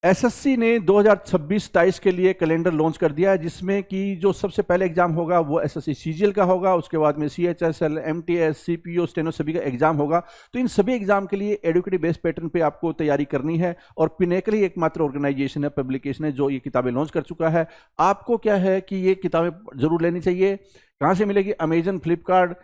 SSC ने 2026-27 के लिए कैलेंडर लॉन्च कर दिया है, जिसमें कि जो सबसे पहले एग्जाम होगा वो एसएससी सीजीएल का होगा, उसके बाद में सीएचएसएल, एमटीएस, सीपीओ, स्टेनो सभी का एग्जाम होगा। तो इन सभी एग्जाम के लिए एडुकेटिव बेस्ड पैटर्न पे आपको तैयारी करनी है, और पिनेकल ही एकमात्र ऑर्गेनाइजेशन है, पब्लिकेशन है जो ये किताबें लॉन्च कर चुका है। आपको क्या है कि ये किताबें जरूर लेनी चाहिए। कहाँ से मिलेगी? Amazon, Flipkart,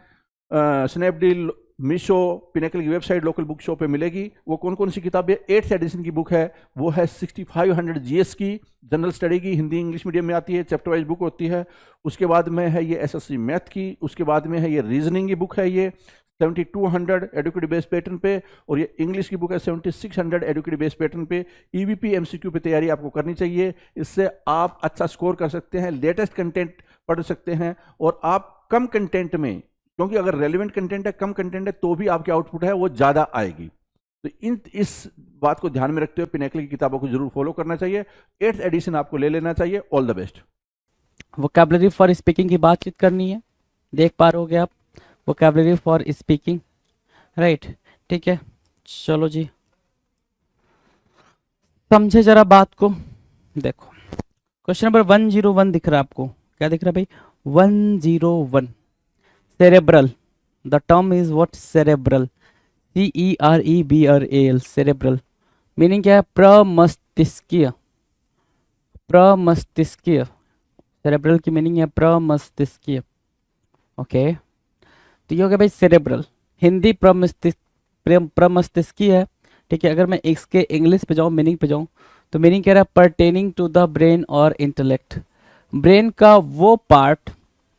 Snapdeal, Meesho, pinnacle की वेबसाइट, लोकल बुक शॉप पे मिलेगी। वो कौन कौन सी किताबें? 8th एडिशन की बुक है, वो है 6500 जीएस की, जनरल स्टडी की, हिंदी इंग्लिश मीडियम में आती है, चैप्टर वाइज बुक होती है। उसके बाद में है ये एसएससी मैथ की, उसके बाद में है ये रीजनिंग की बुक है, ये 7200 एडुकेटिव बेस्ड पैटर्न पे, और ये इंग्लिश की बुक है 7600 एडुकेटिव बेस्ड पैटर्न पे। ईवीपी एमसीक्यू पे तैयारी आपको करनी चाहिए, इससे आप अच्छा स्कोर कर सकते हैं, लेटेस्ट कंटेंट पढ़ सकते हैं, और आप कम कंटेंट में, क्योंकि अगर रेलिवेंट कंटेंट है, कम कंटेंट है, तो भी आपकी आउटपुट है वो ज़्यादा आएगी। तो इस बात को ध्यान में रखते हुए पिनेकल की किताबों को जरूर फॉलो करना चाहिए। 8th एडिशन आपको ले लेना चाहिए। All the best. Vocabulary for speaking की बातचीत करनी है, देख पा रहे होगे आप, वोकैबुलरी फॉर स्पीकिंग, राइट। ठीक है, चलो जी, समझे जरा बात को। देखो क्वेश्चन नंबर 101 दिख रहा है आपको, क्या दिख रहा है भाई? 101, cerebral. The term is what? Cerebral. CEREBRAL, cerebral. Meaning क्या है? प्रमस्तिष्कीय, प्रमस्तिष्कीय। सेरेब्रल की मीनिंग है प्रमस्तिष्कीय। ओके, तो ये हो गया भाई सेरेब्रल। हिंदी प्रमस्तिष्कीय है। ठीक है, अगर मैं इसके इंग्लिश पे जाऊँ, मीनिंग पे जाऊँ, तो मीनिंग कह रहा है परटेनिंग टू द ब्रेन और इंटेलेक्ट। ब्रेन का वो पार्ट,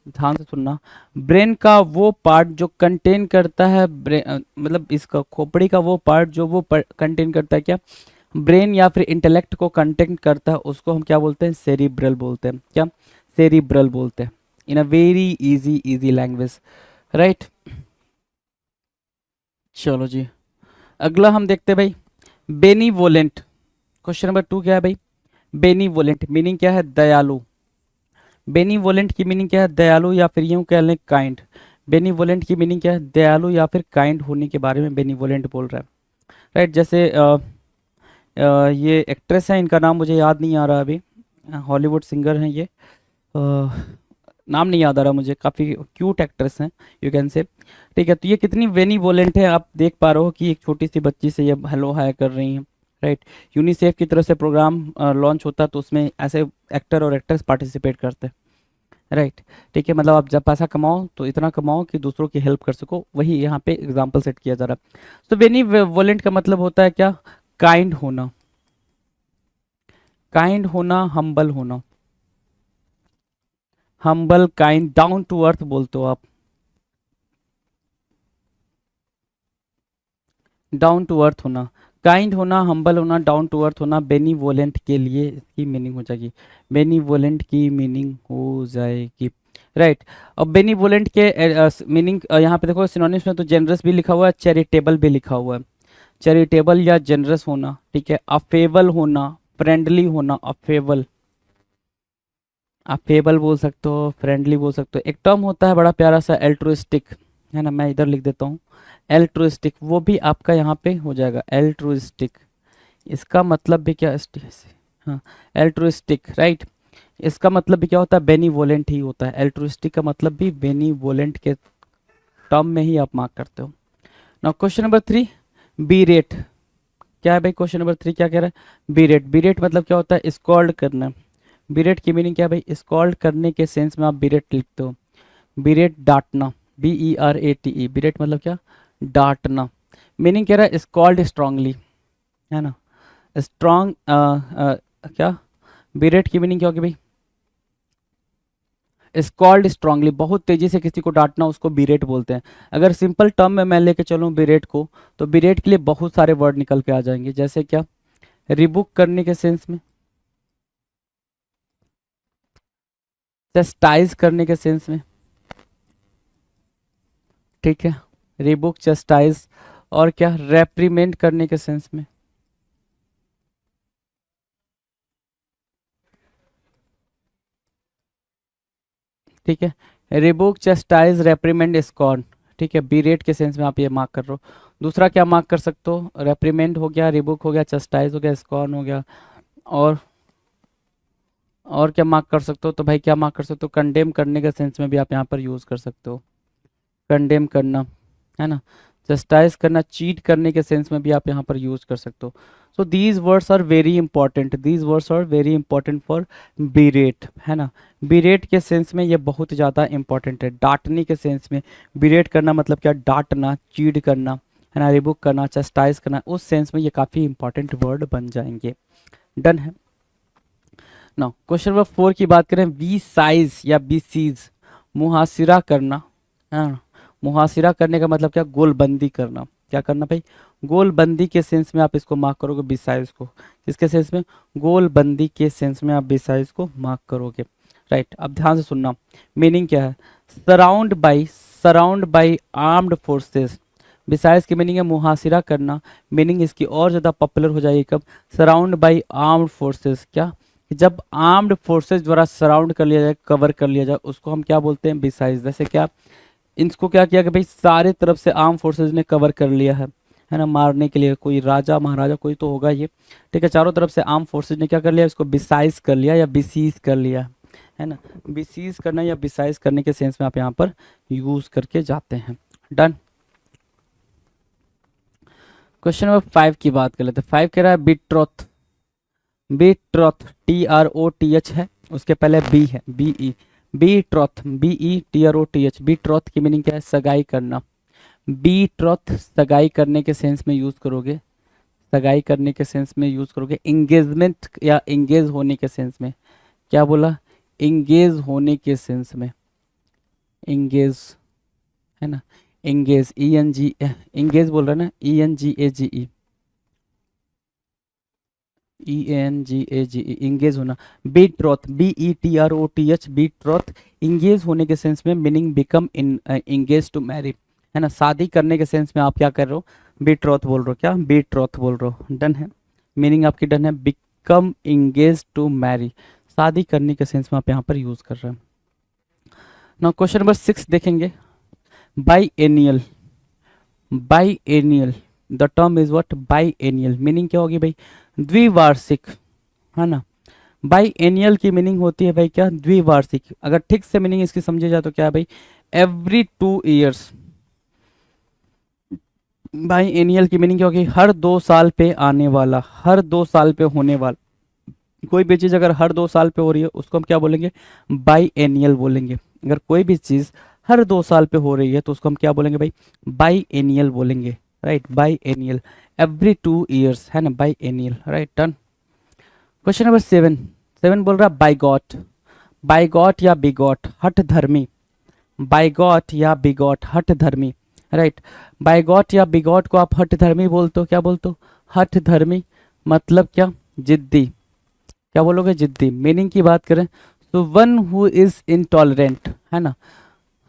ध्यान से सुनना, ब्रेन का वो पार्ट जो कंटेन करता है, मतलब इसका खोपड़ी का वो पार्ट जो वो कंटेन करता है क्या? ब्रेन या फिर इंटेलेक्ट को कंटेन करता है, उसको हम क्या बोलते हैं? सेरिब्रल बोलते हैं। क्या? सेरिब्रल बोलते हैं, in a very easy language, right. चलो जी, अगला हम देखते हैं भाई बेनीवोलेंट। क्वेश्चन नंबर 2 क्या है भाई? बेनीवोलेंट मीनिंग क्या है? दयालु। बेनीवोलेंट की मीनिंग क्या है? दयालु, या फिर यूं कह लें काइंड। बेनीवोलेंट की मीनिंग क्या है? दयालु या फिर काइंड होने के बारे में बेनीवोलेंट बोल रहा है, राइट। जैसे ये एक्ट्रेस है, इनका नाम मुझे याद नहीं आ रहा अभी, हॉलीवुड सिंगर हैं ये, नाम नहीं याद आ रहा मुझे, काफ़ी क्यूट एक्ट्रेस हैं, यू कैन से। ठीक है, तो ये कितनी बेनीवोलेंट है, आप देख पा रहे हो कि एक छोटी सी बच्ची से ये हेलो हाय कर रही हैं, राइट। यूनिसेफ की तरफ से प्रोग्राम लॉन्च होता है, तो उसमें ऐसे एक्टर और एक्ट्रेस पार्टिसिपेट करते हैं, राइट। ठीक है, मतलब आप जब पैसा कमाओ तो इतना कमाओ कि दूसरों की हेल्प कर सको, वही यहाँ पे एग्जाम्पल सेट किया जा रहा है। तो बेनीवोलेंट का मतलब होता है क्या? काइंड होना, काइंड होना, हम्बल होना, humble, kind, down to earth बोलते हो आप, डाउन टू अर्थ होना, काइंड होना, हम्बल होना, डाउन टू अर्थ होना, बेनीवोलेंट के लिए इसकी मीनिंग हो जाएगी, बेनीवोलेंट की मीनिंग हो जाएगी, राइट। अब बेनीवोलेंट के मीनिंग यहाँ पे देखो सिनोनिम्स में तो जेनरस भी लिखा हुआ है, चैरिटेबल भी लिखा हुआ है। चैरिटेबल या जेनरस होना, ठीक है, अफेबल होना, फ्रेंडली होना, अफेबल, अफेबल बोल सकते हो, फ्रेंडली बोल सकते हो। एक टर्म होता है बड़ा प्यारा सा एल्ट्रुइस्टिक, है ना, मैं इधर लिख देता हूँ एल्ट्रुइस्टिक, वो भी आपका यहाँ पे हो जाएगा एल्ट्रुइस्टिक। इसका मतलब भी क्या? हाँ, एल्ट्रुइस्टिक, राइट। इसका मतलब भी क्या होता है? बेनीवोलेंट ही होता है। एल्ट्रुइस्टिक का मतलब भी बेनीवोलेंट के टर्म में ही आप मार्क करते हो। Now question number 3, berate क्या है भाई? क्वेश्चन नंबर 3 क्या कह रहा है? बी रेट, बी रेट मतलब क्या होता है? स्कॉल्ड करना। बी रेट की मीनिंग क्या है भाई? स्कॉल्ड करने के सेंस में आप बी रेट लिखते हो। बी रेट डांटना, BERATE, बी रेट मतलब क्या? डांटना। मीनिंग कह रहा है स्कॉल्ड स्ट्रांगली, है ना, स्ट्रांग, क्या बिरेट की मीनिंग क्या होगी भाई? स्कॉल्ड स्ट्रांगली, बहुत तेजी से किसी को डांटना, उसको बिरेट बोलते हैं। अगर सिंपल टर्म में मैं लेके चलूँ बिरेट को, तो बिरेट के लिए बहुत सारे वर्ड निकल के आ जाएंगे, जैसे क्या? रिबुक करने के सेंस में, चस्टाइज करने के सेंस में, ठीक है, रिबुक, चस्टाइज, और क्या? रेप्रीमेंट करने के सेंस में, ठीक है, रिबुक, चस्टाइज, रेप्रीमेंट, स्कॉर्न, ठीक है, बीरेट के सेंस में आप ये मार्क कर रहे हो। दूसरा क्या मार्क कर सकते हो? रेप्रीमेंट हो गया, रिबुक हो गया, चस्टाइज हो गया, स्कॉर्न हो गया, और और क्या मार्क कर सकते हो? तो भाई क्या मार्क कर सकते हो? कंडेम करने के सेंस में भी आप यहाँ पर यूज़ कर सकते हो, कंडेम करना, है ना, जस्टिस करना, चीट करने के सेंस में भी आप यहाँ पर यूज़ कर सकते हो। So these words are very important, these words are very important for berate, है ना। बीरेट के सेंस में ये बहुत ज़्यादा इंपॉर्टेंट है। डांटने के सेंस में बीरेट करना मतलब क्या? डांटना, चीट करना, है ना, रिबुक करना, चस्टाइज करना, उस सेंस में ये काफ़ी इंपॉर्टेंट वर्ड बन जाएंगे। डन है ना। क्वेश्चन नंबर 4 की बात करें, वी साइज या बी सीज, मुहासिरा करना, है ना। मुहासिरा करने का मतलब क्या? गोलबंदी करना। क्या करना भाई? गोलबंदी के सेंस में आप इसको मार्क करोगे बी साइज को। किसके सेंस में? गोलबंदी के सेंस में आप बी साइज को मार्क करोगे। राइट, अब ध्यान से सुनना, मीनिंग क्या है? Surround by armed forces. Besides की मीनिंग है मुहासिरा करना, मीनिंग इसकी और ज़्यादा पॉपुलर हो जाएगी कब? Surround by armed forces. क्या? जब आर्म्ड फोर्सेस द्वारा सराउंड कर लिया जाए, कवर कर लिया जाए, उसको हम क्या बोलते हैं? बिसाइज। जैसे क्या, इनको क्या किया कि भाई सारे तरफ से आर्म फोर्सेस ने कवर कर लिया है ना, मारने के लिए कोई राजा महाराजा कोई तो होगा ये, ठीक है, चारों तरफ से आर्म फोर्सेस ने क्या कर लिया? इसको बिसाइज कर लिया या बिसीज कर लिया, है ना। बिसीज करना या बिसाइज करने के सेंस में आप यहाँ पर यूज करके जाते हैं। डन। क्वेश्चन नंबर 5 की बात कर लेते हैं। 5 कह रहा है बिट्रोथ, बिट्रोथ TROTH है, उसके पहले बी है, BE, बिट्रोथ BETROTH। बिट्रोथ की मीनिंग क्या है? सगाई करना। बिट्रोथ सगाई करने के सेंस में यूज करोगे, सगाई करने के सेंस में यूज करोगे। एंगेजमेंट या एंगेज होने के सेंस में। क्या बोला? एंगेज होने के सेंस में, एंगेज, है ना, एंगेज, ENG, एंगेज बोल रहा है ना, ENGAGE, ENGAGE, इंगेज होना। बीट्रोथ BETROTH, बीट्रोथ इंगेज होने के सेंस में, meaning become in engage to marry, है ना, शादी करने के सेंस में आप क्या कर रहे हो? बीट्रोथ बोल रहे हो। क्या? बीट्रोथ बोल रहे हो। डन है, मीनिंग आपकी डन है। बिकम इंगेज टू मैरी, शादी करने के सेंस में आप यहाँ पर यूज कर रहे हैं। ना क्वेश्चन नंबर 6 देखेंगे। Biennial, biennial, the term is what? Biennial, meaning क्या होगी भाई? द्विवार्षिक, है ना। बाईएनियल की मीनिंग होती है भाई क्या? द्विवार्षिक। अगर ठीक से मीनिंग इसकी समझे जाए तो क्या है भाई? Every 2 years. बाईएनियल की मीनिंग क्या होगी? हर 2 साल पे आने वाला, हर 2 साल पे होने वाला। कोई भी चीज़ अगर हर 2 साल पे हो रही है उसको हम क्या बोलेंगे? बाईएनियल बोलेंगे। अगर कोई भी चीज़ हर 2 साल पे हो रही है तो उसको हम क्या बोलेंगे भाई? बाईएनियल बोलेंगे। राइट, बाईएनियल, एवरी 2 ईयर्स, है ना, biennial. Right, done. Question number 7, 7 बोल रहा है बाइगॉट, बाइगॉट या बिगॉट, हठ धर्मी, बाइगॉट या बिगॉट, हठ धर्मी। राइट, बाइगॉट या बिगॉट को आप हठ धर्मी बोलते हो। क्या बोलते हो? हठ धर्मी, मतलब क्या? जिद्दी। क्या बोलोगे? जिद्दी। मीनिंग की बात करें तो वन हु इज इनटॉलरेंट, है ना,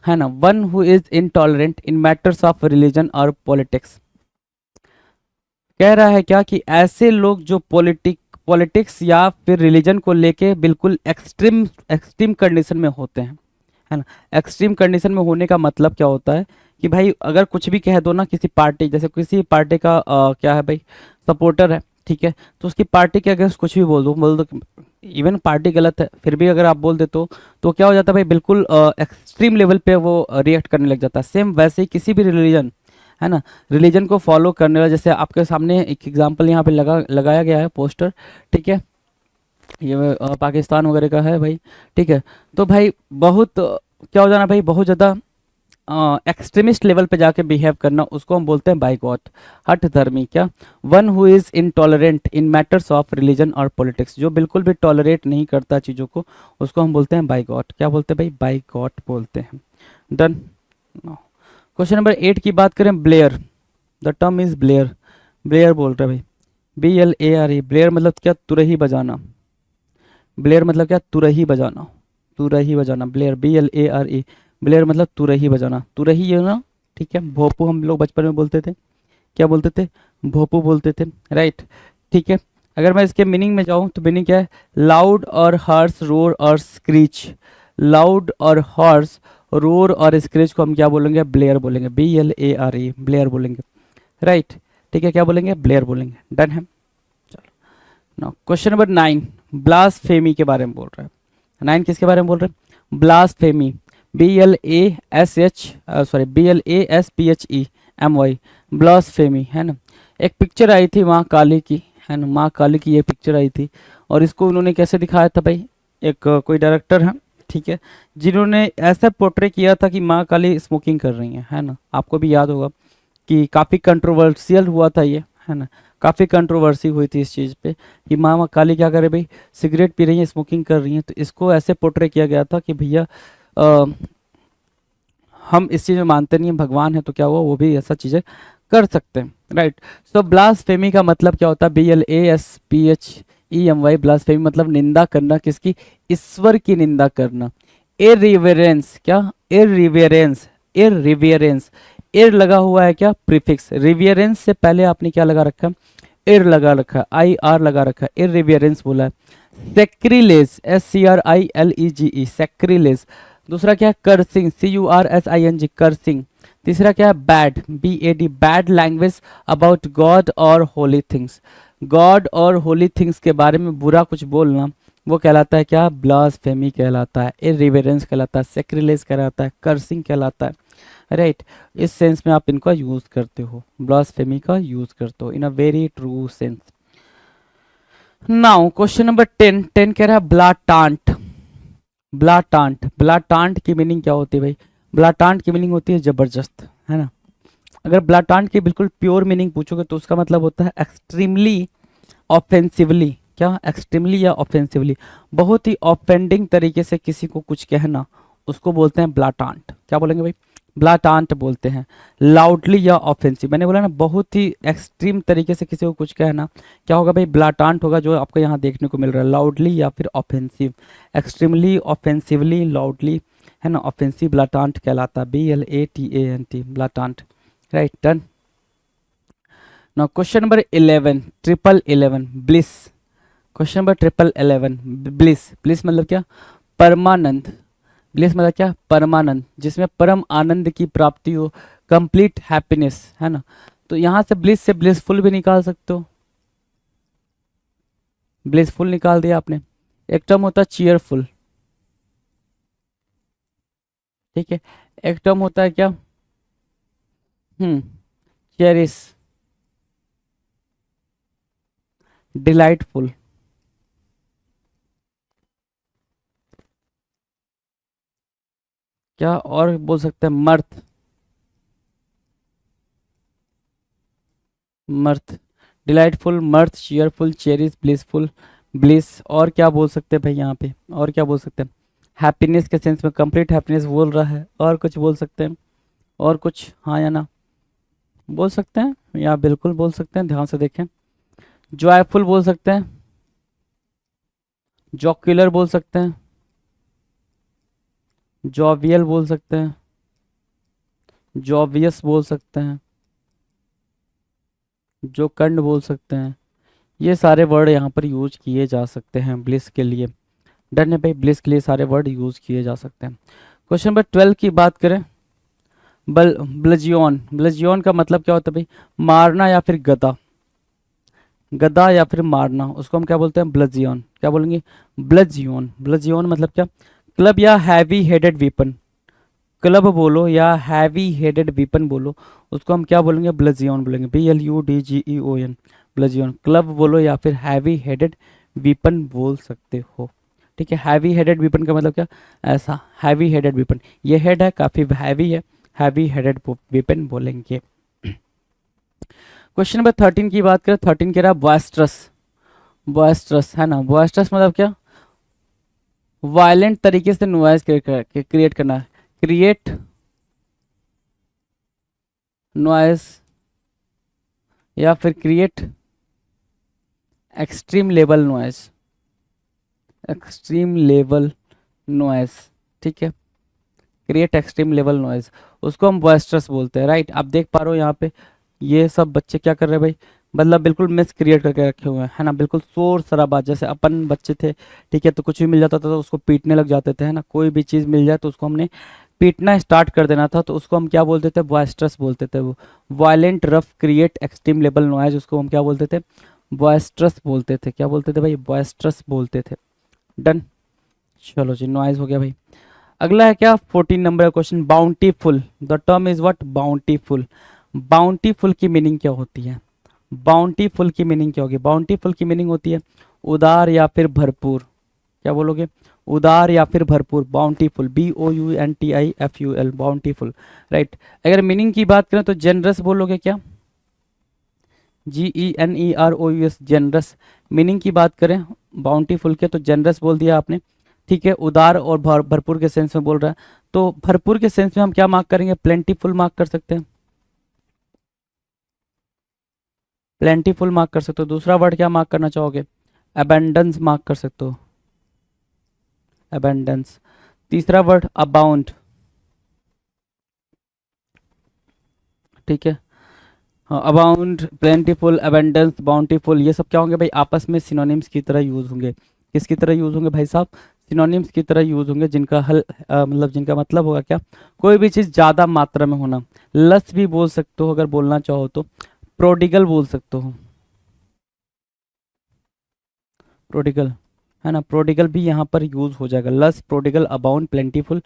है ना, one who is intolerant in matters of religion और पॉलिटिक्स। कह रहा है क्या कि ऐसे लोग जो पॉलिटिक्स या फिर रिलीजन को लेके बिल्कुल एक्सट्रीम एक्सट्रीम कंडीशन में होते हैं, है ना। एक्सट्रीम कंडीशन में होने का मतलब क्या होता है कि भाई अगर कुछ भी कह दो ना किसी पार्टी, जैसे किसी पार्टी का क्या है भाई, सपोर्टर है, ठीक है, तो उसकी पार्टी के अगेंस्ट कुछ भी बोल दो, इवन पार्टी गलत है फिर भी अगर आप बोल देते हो तो क्या हो जाता है भाई? बिल्कुल एक्सट्रीम लेवल पे वो रिएक्ट करने लग जाता है। सेम वैसे ही किसी भी रिलीजन, है ना, रिलीजन को फॉलो करने वाला, जैसे आपके सामने एक एग्जांपल यहाँ पे लगाया गया है पोस्टर, ठीक है, ये पाकिस्तान वगैरह का है भाई, ठीक है। तो भाई बहुत क्या हो जाना भाई? बहुत ज़्यादा एक्सट्रीमिस्ट लेवल पे जाके बिहेव करना, उसको हम बोलते हैं बाइगॉट, हठ धर्मी। क्या? One who is intolerant in matters of religion और पॉलिटिक्स, जो बिल्कुल भी टॉलरेट नहीं करता चीज़ों को, उसको हम बोलते हैं बाइगॉट। क्या बोलते हैं भाई? बाइगॉट बोलते हैं। डन। क्वेश्चन नंबर 8 की बात करें, Blair, the term is Blair, Blair बोल रहे भाई, BLARE, ब्लेयर मतलब क्या? तुरही बजाना। ब्लेयर मतलब क्या? तुरही बजाना, तुरही बजाना, ब्लेयर, BLARE, ब्लेयर मतलब तुरही बजाना, तुरही है ना, ठीक है। भोपू हम लोग बचपन में बोलते थे, क्या बोलते थे? भोपू बोलते थे। राइट, ठीक है। अगर मैं इसके मीनिंग में जाऊँ तो मीनिंग क्या है? लाउड और हार्स, रोर और स्क्रीच, लाउड और हार्स, रोर और स्क्रीच को हम क्या बोलेंगे? ब्लेयर बोलेंगे, BLARE, ब्लेयर बोलेंगे। राइट, ठीक है, क्या बोलेंगे? ब्लेयर बोलेंगे। डन है। चलो क्वेश्चन नंबर 9, ब्लास्फेमी के बारे में बोल रहा है। 9 किसके बारे में बोल रहे हैं? ब्लास्फेमी, BLASPHEMY, ब्लास्फेमी, है ना। एक पिक्चर आई थी माँ काली की, है ना, माँ काली की ये पिक्चर आई थी, और इसको उन्होंने कैसे दिखाया था भाई, एक कोई डायरेक्टर है, ठीक है, जिन्होंने ऐसा पोर्ट्रे किया था कि माँ काली स्मोकिंग कर रही है ना। आपको भी याद होगा कि काफ़ी कंट्रोवर्शियल हुआ था ये, है ना, काफ़ी कंट्रोवर्सी हुई थी इस चीज़ पे कि माँ काली क्या करे भाई, सिगरेट पी रही है, स्मोकिंग कर रही है। तो इसको ऐसे पोर्ट्रे किया गया था कि भैया हम इस चीज़ में मानते नहीं हैं, भगवान है तो क्या हुआ, वो भी ऐसा चीज़ें कर सकते हैं, राइट। सो ब्लास्फेमी का मतलब क्या होता है? BLASPHEMY, ब्लास्फेमी मतलब निंदा करना, किसकी? ईश्वर की निंदा करना। इररिवेरेंस, क्या? इररिवेरेंस, इररिवेरेंस, इर लगा हुआ है क्या? प्रीफिक्स। रिवेरेंस से पहले आपने क्या लगा रखा? इर लगा रखा, IR लगा रखा, इररिवेरेंस बोला है। सेक्रिलेज, SCRILEGE, सेक्रिलेज। दूसरा क्या है? Cursing, CURSING, cursing. तीसरा क्या है? Bad, BAD, bad language about God और होली थिंग्स, गॉड और होली थिंग्स के बारे में बुरा कुछ बोलना, वो कहलाता है क्या? ब्लास्फेमी कहलाता है, इररिवेरेंस कहलाता है, सेक्रिलेज कहलाता है, कर्सिंग कहलाता है, राइट। इस सेंस में आप इनका यूज करते हो, ब्लास्फेमी का यूज करते हो in a very true sense. Now question number 10, 10 कह रहा है ब्लाटांट, ब्लाटांट, ब्लाटांट की मीनिंग क्या होती है भाई? ब्लाटांट की मीनिंग होती है जबरदस्त, है ना। अगर ब्लाटांट की बिल्कुल प्योर मीनिंग पूछोगे तो उसका मतलब होता है एक्सट्रीमली ऑफेंसिवली, क्या? एक्सट्रीमली या ऑफेंसिवली, बहुत ही ऑफेंडिंग तरीके से किसी को कुछ कहना, उसको बोलते हैं ब्लाटांट। क्या बोलेंगे भाई? ब्लाटांट बोलते हैं। लाउडली या ऑफेंसिव, मैंने बोला ना, बहुत ही एक्सट्रीम तरीके से किसी को कुछ कहना, क्या होगा भाई? ब्लाटांट होगा, जो आपको यहाँ देखने को मिल रहा है, लाउडली या फिर ऑफेंसिव, एक्सट्रीमली, ऑफेंसिवली, लाउडली, है ना, ऑफेंसिव ब्लाटांट कहलाता है, BLATANT, blatant, right, done. Now question number 11, 1111, bliss. Question number 1111, bliss, bliss मतलब क्या? परमानंद, ब्लिस मतलब क्या? परमानंद, जिसमें परम आनंद की प्राप्ति हो, कंप्लीट हैप्पीनेस, है ना। तो यहां से ब्लिस से ब्लिसफुल भी निकाल सकते हो, ब्लिसफुल निकाल दिया आपने। एक टर्म होता है चीयरफुल, ठीक है। एक टर्म होता है क्या? चेरिस, डिलाइटफुल, क्या और बोल सकते हैं? मर्थ, मर्थ, delightful, मर्थ, cheerful, cherries, blissful, bliss. और क्या बोल सकते हैं भाई यहाँ पे? और क्या बोल सकते हैं? हैप्पीनेस के सेंस में, कंप्लीट हैप्पीनेस बोल रहा है, और कुछ बोल सकते हैं? और कुछ, हाँ या ना बोल सकते हैं, या बिल्कुल बोल सकते हैं, ध्यान से देखें। जॉयफुल बोल सकते हैं, जॉक्यूलर बोल सकते हैं, जॉवियल बोल सकते हैं, जॉवियस बोल सकते हैं, जो कंड बोल सकते हैं। ये सारे वर्ड यहाँ पर यूज किए जा सकते हैं ब्लिस के लिए। डन है भाई, ब्लिस के लिए सारे वर्ड यूज किए जा सकते हैं। क्वेश्चन नंबर 12 की बात करें, ब्लजियन, ब्लजियन का मतलब क्या होता है भाई? मारना या फिर गदा, गदा या फिर मारना, उसको हम क्या बोलते हैं? ब्लजियन। क्या बोलेंगे? ब्लजियन, ब्लजियन मतलब क्या? क्लब या हैवी हेडेड वीपन, क्लब बोलो या हैवी हेडेड वीपन बोलो, उसको हम क्या बोलेंगे? ब्लजियन बोलेंगे, BLUDGEON, ब्लजियन। क्लब बोलो या फिर हैवी हेडेड वीपन बोल सकते हो, ठीक है। हैवी हेडेड वीपन का मतलब क्या? ऐसा हैवी हेडेड वीपन, ये हेड है काफी हैवी है, हैवी हेडेड वीपन बोलेंगे। क्वेश्चन नंबर 13 की बात करें, 13 कह रहा है बॉयस्ट्रस, बॉयस्ट्रस, है ना। बॉयस्ट्रस मतलब क्या? वायलेंट तरीके से नॉइज क्रिएट करना, क्रिएट नॉइज या फिर create extreme level noise, extreme level noise, ठीक है। क्रिएट एक्सट्रीम लेवल नॉइज, उसको हम बॉयस्ट्रस बोलते हैं, राइट। आप देख पा रहे हो यहाँ पे ये सब बच्चे क्या कर रहे हैं भाई? मतलब बिल्कुल मिस क्रिएट करके रखे हुए हैं, है ना, बिल्कुल शोर शराबा। जैसे अपन बच्चे थे, ठीक है, तो कुछ भी मिल जाता था तो उसको पीटने लग जाते थे, है ना। कोई भी चीज़ मिल जाए तो उसको हमने पीटना स्टार्ट कर देना था, तो उसको हम क्या बोलते थे? बॉयस्ट्रस बोलते थे। वो violent, rough, create extreme level noise, उसको हम क्या बोलते थे? बॉयस्ट्रस बोलते थे। क्या बोलते थे भाई? बॉयस्ट्रस बोलते थे। डन। चलो जी, नॉइज हो गया भाई। अगला है क्या, 14 नंबर का question, bountiful. The term is what? Bountiful. Bountiful की मीनिंग क्या होती है? बाउंटीफुल की मीनिंग क्या होगी? बाउंटीफुल की मीनिंग होती है उदार या फिर भरपूर। क्या बोलोगे? उदार या फिर भरपूर, बाउंटीफुल, BOUNTIFUL, बाउंटीफुल, राइट। अगर मीनिंग की बात करें तो जेनरस बोलोगे क्या? GENEROUS, generous. मीनिंग की बात करें बाउंटीफुल के तो जेनरस बोल दिया आपने, ठीक है। उदार और भरपूर के सेंस में बोल रहा है, तो भरपूर के सेंस में हम क्या मार्क करेंगे? प्लेंटीफुल मार्क कर सकते हैं, प्लेंटीफुल मार्क कर सकते हो। दूसरा वर्ड क्या मार्क करना चाहोगे? अबेंडेंस मार्क कर सकते हो, अबेंडेंस। तीसरा वर्ड अबाउंड, ठीक है। हाँ, अबाउंड, प्लेंटीफुल, अबेंडेंस, बाउंटीफुल, ये सब क्या होंगे भाई? आपस में सिनोनिम्स की तरह यूज होंगे। किसकी तरह यूज होंगे भाई साहब? सिनोनिम्स की तरह यूज होंगे, जिनका मतलब जिनका मतलब होगा क्या? कोई भी चीज़ ज़्यादा मात्रा में होना। लस भी बोल सकते हो अगर बोलना चाहो तो, प्रोडिगल बोल सकते हो, प्रोडिगल, है ना। प्रोडिगल भी यहाँ पर यूज हो जाएगा। Lush, prodigal, abound, plentiful,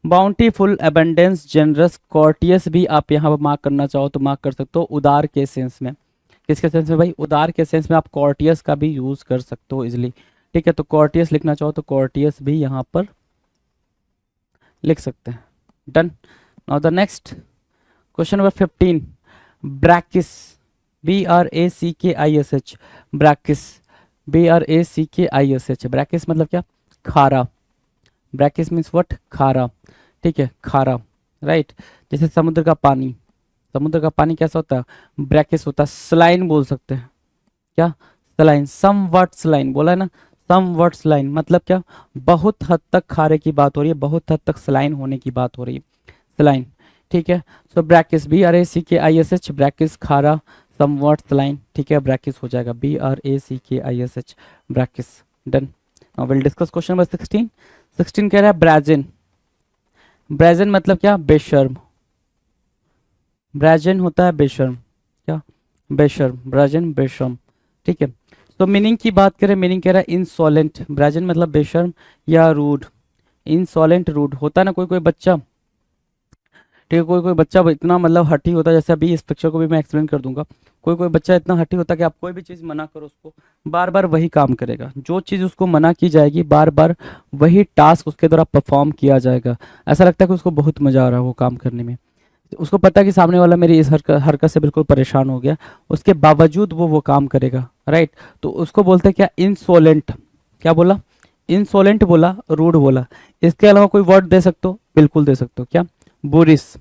bountiful, abundance, generous, courteous भी आप यहाँ पर मार्क करना चाहो तो मार्क कर सकते हो उदार के सेंस में। किसके सेंस में भाई? उदार के सेंस में आप कॉर्टियस का भी यूज कर सकते हो इजिली, ठीक है। तो कॉर्टियस लिखना चाहो तो कॉर्टियस भी यहाँ पर लिख सकते हैं। Done. Now the next question number 15, brackish, BRACKISH, brackish, BRACKISH, brackish मतलब क्या? खारा। Brackish means what? खारा, ठीक है, खारा, राइट। जैसे समुद्र का पानी, समुद्र का पानी कैसा होता है? ब्रैकिस होता है। स्लाइन बोल सकते हैं, क्या? स्लाइन, सम वर्ट स्लाइन बोला है ना, सम वर्ट स्लाइन मतलब क्या? बहुत हद तक खारे की बात हो रही है, बहुत हद तक स्लाइन होने की बात हो रही है, स्लाइन, ठीक है। सो ब्रैकिस, BRACKISH, ब्रैकिस, खारा, सम वर्ट स्लाइन, ठीक है, ब्रैकिस हो जाएगा BRACKISH, brackish. Done. Now will discuss question number 16। 16 कह रहा है ब्राजन। ब्राजन मतलब क्या? बेशर्म। ब्राजन होता है बेशर्म, क्या? बेशर्म, ब्राजन बेशर्म, ठीक है। तो मीनिंग की बात करें, मीनिंग कह रहा है इंसॉलेंट। ब्राजन मतलब बेशर्म या रूड, इंसॉलेंट, रूड होता है ना। कोई कोई बच्चा, ठीक है, कोई कोई बच्चा इतना मतलब हठी होता है, जैसे अभी इस पिक्चर को भी मैं एक्सप्लेन कर दूंगा। कोई कोई बच्चा इतना हठी होता है कि आप कोई भी चीज़ मना करो उसको, बार बार वही काम करेगा। जो चीज़ उसको मना की जाएगी बार बार वही टास्क उसके द्वारा परफॉर्म किया जाएगा। ऐसा लगता है कि उसको बहुत मजा आ रहा है वो काम करने में। उसको पता है कि सामने वाला मेरी इस हरकत से बिल्कुल परेशान हो गया, उसके बावजूद वो काम करेगा, राइट। तो उसको बोलते हैं क्या? इंसोलेंट। क्या बोला? इंसोलेंट बोला, रूड बोला। इसके अलावा कोई वर्ड दे सकते हो? बिल्कुल दे सकते हो, क्या? बुरिस।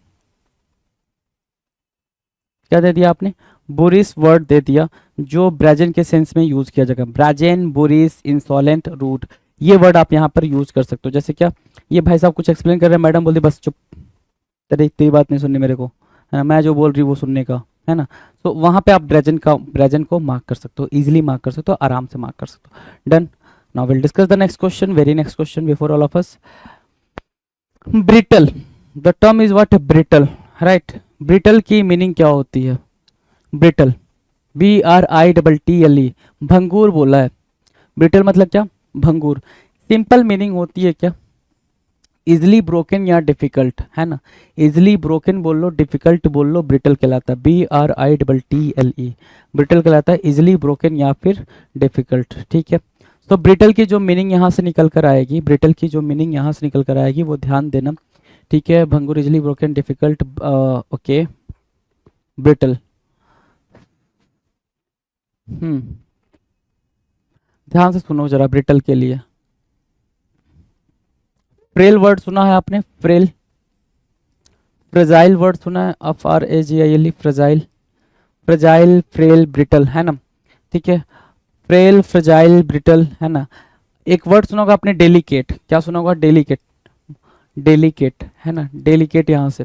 क्या दे दिया आपने? बुरिस वर्ड दे दिया, जो ब्राजन के सेंस में यूज किया जाएगा। ब्राजन, बुरिस, इंसोलेंट, रूड, ये वर्ड आप यहाँ पर यूज कर सकते हो। जैसे क्या, ये भाई साहब कुछ एक्सप्लेन कर रहे हैं, मैडम बोलती बस चुप, तेरी बात नहीं सुननी मेरे को, है ना, मैं जो बोल रही हूँ वो सुनने का, है ना। तो वहां पे आप ब्रेजन को मार्क कर सकते हो, इजीली मार्क कर सकते हो, आराम से मार्क कर सकते हो। Done. Now will discuss the next question, very next question before all of us. Brittle, the term is what? Brittle, right. Brittle की मीनिंग क्या होती है? ब्रिटल, BRITTLE, भंगूर बोला है। ब्रिटल मतलब क्या? भंगूर। सिंपल मीनिंग होती है क्या? इजिली ब्रोकन या डिफिकल्ट, है ना। इजिली ब्रोकन बोल लो, डिफिकल्ट बोल लो, ब्रिटल कहलाता है। BRITTLE, ब्रिटल कहलाता है इजिली ब्रोकन या फिर डिफिकल्ट, ठीक है। तो ब्रिटल की जो मीनिंग यहाँ से निकल कर आएगी, ब्रिटल की जो मीनिंग यहाँ से निकल कर आएगी वो ध्यान देना, ठीक है। भंगुर, easily broken, difficult, okay, brittle. ध्यान से सुनो जरा ब्रिटल के लिए। फ्रेल वर्ड सुना है आपने? फ्रेल। फ्रेजाइल वर्ड सुना है? FRAGILE, fragile, fragile, frail, brittle, है ना, ठीक है। फ्रेल, फ्रेजाइल, ब्रिटल, है ना। एक वर्ड सुना होगा आपने डेलिकेट। क्या सुना होगा? डेलिकेट, डेलिकेट, है ना, डेलिकेट यहाँ से।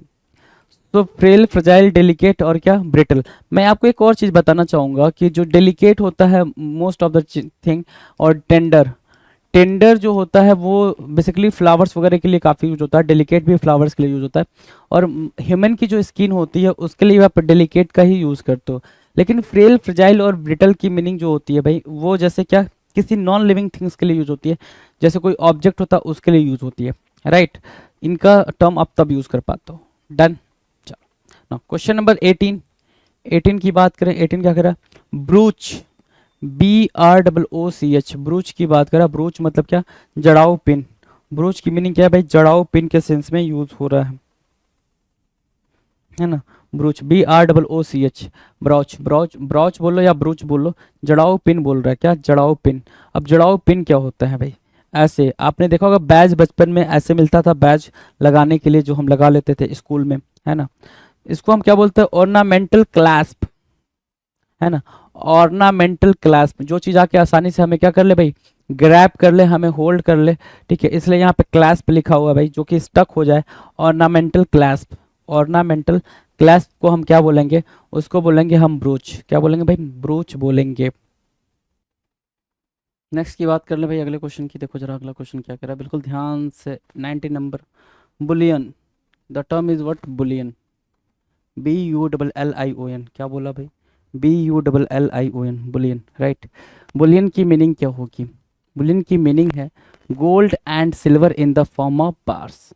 तो फ्रेल, फ्रेजाइल, डेलिकेट और क्या? ब्रिटल। मैं आपको एक और चीज बताना चाहूंगा कि जो डेलिकेट होता है मोस्ट ऑफ द थिंग, और टेंडर, टेंडर जो होता है वो बेसिकली फ्लावर्स वगैरह के लिए काफ़ी यूज होता है। डेलिकेट भी फ्लावर्स के लिए यूज होता है। और ह्यूमन की जो स्किन होती है उसके लिए आप डेलिकेट का ही यूज़ करते हो। लेकिन फ्रेल, फ्रेजाइल और ब्रिटल की मीनिंग जो होती है भाई, वो जैसे क्या, किसी नॉन लिविंग थिंग्स के लिए यूज होती है, जैसे कोई ऑब्जेक्ट होता है उसके लिए यूज होती है, राइट। इनका टर्म आप तब यूज कर पाते हो। डन। चलो क्वेश्चन नंबर 18। 18 की बात करें, 18 क्या करा, ब्रूच, BROOCH, ब्रूच की बात करा। ब्रूच मतलब क्या, जड़ाऊ पिन। ब्रूच की मीनिंग क्या है भाई, जड़ाऊ पिन के सेंस में यूज हो रहा है ना। ब्रूच, BROOCH, ब्रॉच, ब्रॉच, ब्रॉच बोलो या ब्रूच बोलो, जड़ाऊ पिन बोल रहा है, क्या, जड़ाऊ पिन। अब जड़ाऊ पिन क्या होता है भाई, ऐसे आपने देखा होगा बैज, बचपन में ऐसे मिलता था बैज लगाने के लिए, जो हम लगा लेते थे स्कूल में, है ना। इसको हम क्या बोलते हैं, ऑर्नामेंटल क्लैस्प, है ना। ऑर्नामेंटल क्लैस्प, जो चीज आके आसानी से हमें क्या कर ले भाई, ग्रैब कर ले, हमें होल्ड कर ले, ठीक है, इसलिए यहाँ पे क्लैस्प लिखा हुआ है भाई, जो कि स्टक हो जाए, ऑर्नामेंटल क्लैस्प। ऑर्नामेंटल क्लैस्प को हम क्या बोलेंगे, उसको बोलेंगे हम ब्रूच, क्या बोलेंगे भाई, ब्रूच बोलेंगे। नेक्स्ट की बात कर ले भाई, अगले क्वेश्चन की। देखो जरा अगला क्वेश्चन क्या कह रहा है, बिल्कुल ध्यान से, 90 number. Boolean, the term is what, Boolean, BULLION, क्या बोला भाई, BULLION, बुलियन, राइट। बुलियन की मीनिंग क्या होगी, बुलियन की मीनिंग है gold and silver in the form of bars,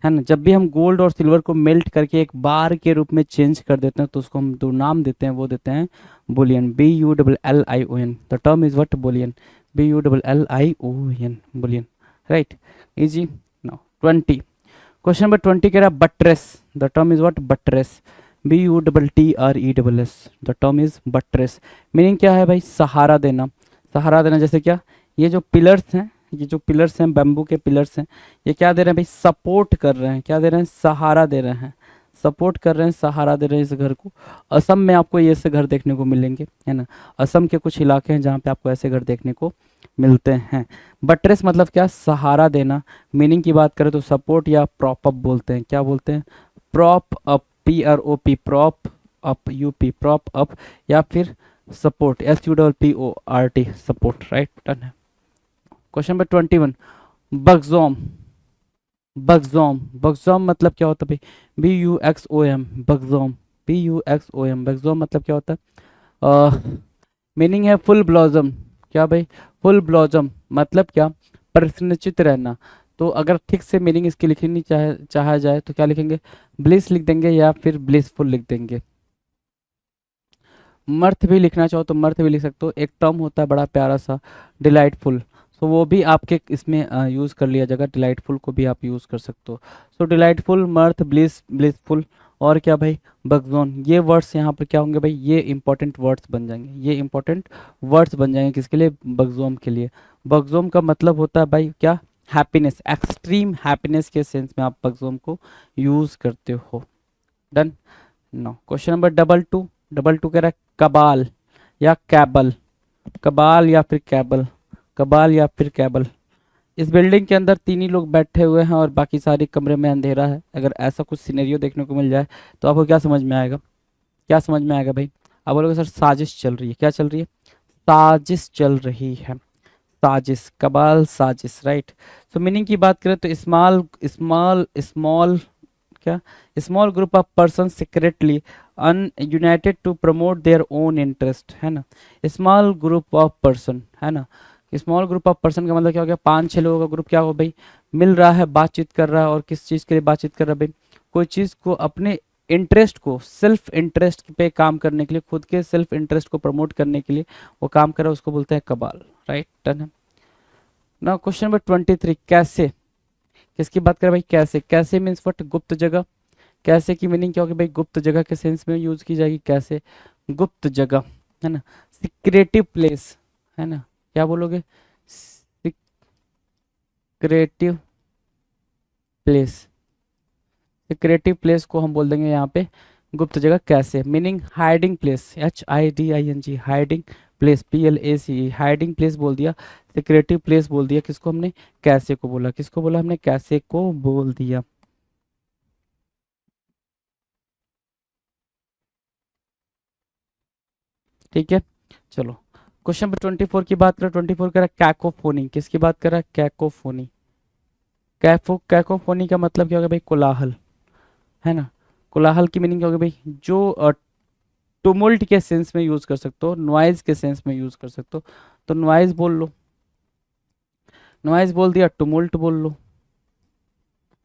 है ना। जब भी हम गोल्ड और सिल्वर को मेल्ट करके एक बार के रूप में चेंज कर देते हैं, तो उसको हम दो नाम देते हैं, वो देते हैं Boolean, BULLION, the term is what, Boolean, BULLION, Boolean, right, easy. Now 20, question number 20 कह रहा है buttress, the term is what, buttress, BUTTRESS, the term is buttress. Meaning क्या है भाई, सहारा देना। सहारा देना जैसे क्या, ये जो पिलर्स हैं, ये जो पिलर्स हैं, बैम्बू के पिलर्स हैं, ये क्या दे रहे हैं भाई, सपोर्ट कर रहे हैं, क्या दे रहे हैं, सहारा दे रहे हैं, सपोर्ट कर रहे हैं, सहारा दे रहे हैं इस घर को। असम में आपको ये ऐसे घर देखने को मिलेंगे, है ना। असम के कुछ इलाके हैं जहाँ पे आपको ऐसे घर देखने को मिलते हैं। बट्रेस मतलब क्या, सहारा देना। मीनिंग की बात करें तो सपोर्ट या प्रॉप अप बोलते हैं, क्या बोलते हैं, prop up, PROP, prop up, UP, prop up, या फिर support, SUPPORT, support, right, done है। क्वेश्चन नंबर 21, बग्जोम, बग्जोम, बग्जोम मतलब क्या होता है भाई, BUXOM, बग्जोम, BUXOM, बग्जोम मतलब क्या होता है, मीनिंग है फुल ब्लॉसम, क्या भाई, फुल ब्लॉसम मतलब क्या, परिसन्नचित रहना। तो अगर ठीक से मीनिंग इसकी लिखनी चाहा जाए तो क्या लिखेंगे, ब्लिस लिख देंगे या फिर ब्लिसफुल लिख देंगे। मर्थ भी लिखना चाहो तो मर्थ भी लिख सकते हो। एक टर्म होता है बड़ा प्यारा सा, डिलाइटफुल, तो वो भी आपके इसमें यूज़ कर लिया जाएगा, डिलाइटफुल को भी आप यूज़ कर सकते हो। सो डिलाइटफुल, मर्थ, ब्लिस, ब्लिसफुल, और क्या भाई, बगजोन। ये वर्ड्स यहाँ पर क्या होंगे भाई, ये इंपॉर्टेंट वर्ड्स बन जाएंगे, ये इंपॉर्टेंट वर्ड्स बन जाएंगे किसके लिए, बगजोम के लिए। बगजोम का मतलब होता है भाई क्या, हैप्पीनेस, एक्सट्रीम हैप्पीनेस के सेंस में आप बगजोम को यूज़ करते हो। Done. No, question number double two, double two कह रहा है कबाल या कैबल, कबाल या फिर कैबल, कबाल या फिर कैबल। इस बिल्डिंग के अंदर तीन ही लोग बैठे हुए हैं और बाकी सारे कमरे में अंधेरा है। अगर ऐसा कुछ सिनेरियो देखने को मिल जाए तो आपको क्या समझ में आएगा, क्या समझ में आएगा भाई, आप बोलोगे सर साजिश चल रही है, क्या चल रही है, साजिश चल रही है, साजिश, कबाल, साजिश, राइट। सो मीनिंग की बात करें तो स्मॉल स्मॉल स्मॉल, क्या, small group of person secretly united to promote their own interest, है ना। स्मॉल ग्रुप ऑफ पर्सन, है ना, स्मॉल ग्रुप ऑफ पर्सन का मतलब क्या हो गया, 5-6 लोगों का ग्रुप क्या हो भाई, मिल रहा है, बातचीत कर रहा है, और किस चीज़ के लिए बातचीत कर रहा है भाई, कोई चीज़ को, अपने इंटरेस्ट को, सेल्फ इंटरेस्ट पे काम करने के लिए, खुद के सेल्फ इंटरेस्ट को प्रमोट करने के लिए वो काम कर रहा है, उसको बोलते हैं कबाल, राइट, डन है। ना क्वेश्चन नंबर 23, कैसे, किसकी बात करें भाई, कैसे, कैसे मीन्स व्हाट, गुप्त जगह। कैसे की मीनिंग क्या होगी भाई, गुप्त जगह के सेंस में यूज की जाएगी, कैसे, गुप्त जगह, है ना। सिक्रेटिव प्लेस, है ना, क्या बोलोगे, सिक्रेटिव प्लेस, सिक्रेटिव प्लेस को हम बोल देंगे यहाँ पे गुप्त जगह, कैसे। Meaning hiding place, HIDING, hiding place, PLACE, hiding place बोल दिया, सिक्रेटिव प्लेस बोल दिया, किसको हमने, कैसे को बोला, किसको बोला हमने, कैसे को बोल दिया। ठीक है, चलो क्वेश्चन नंबर 24 की बात करें। 24 कह रहा है कैकोफोनी, किसकी बात कर रहा है, कैकोफोनी। कैकोफोनी का मतलब क्या होगा भाई, कोलाहल, है ना। कोलाहल की मीनिंग क्या होगी भाई, जो टुमुल्ट के सेंस में यूज कर सकते हो, नॉइज के सेंस में यूज कर सकते हो। तो नॉइज बोल लो, नॉइज बोल दिया, टुमुल्ट बोल लो,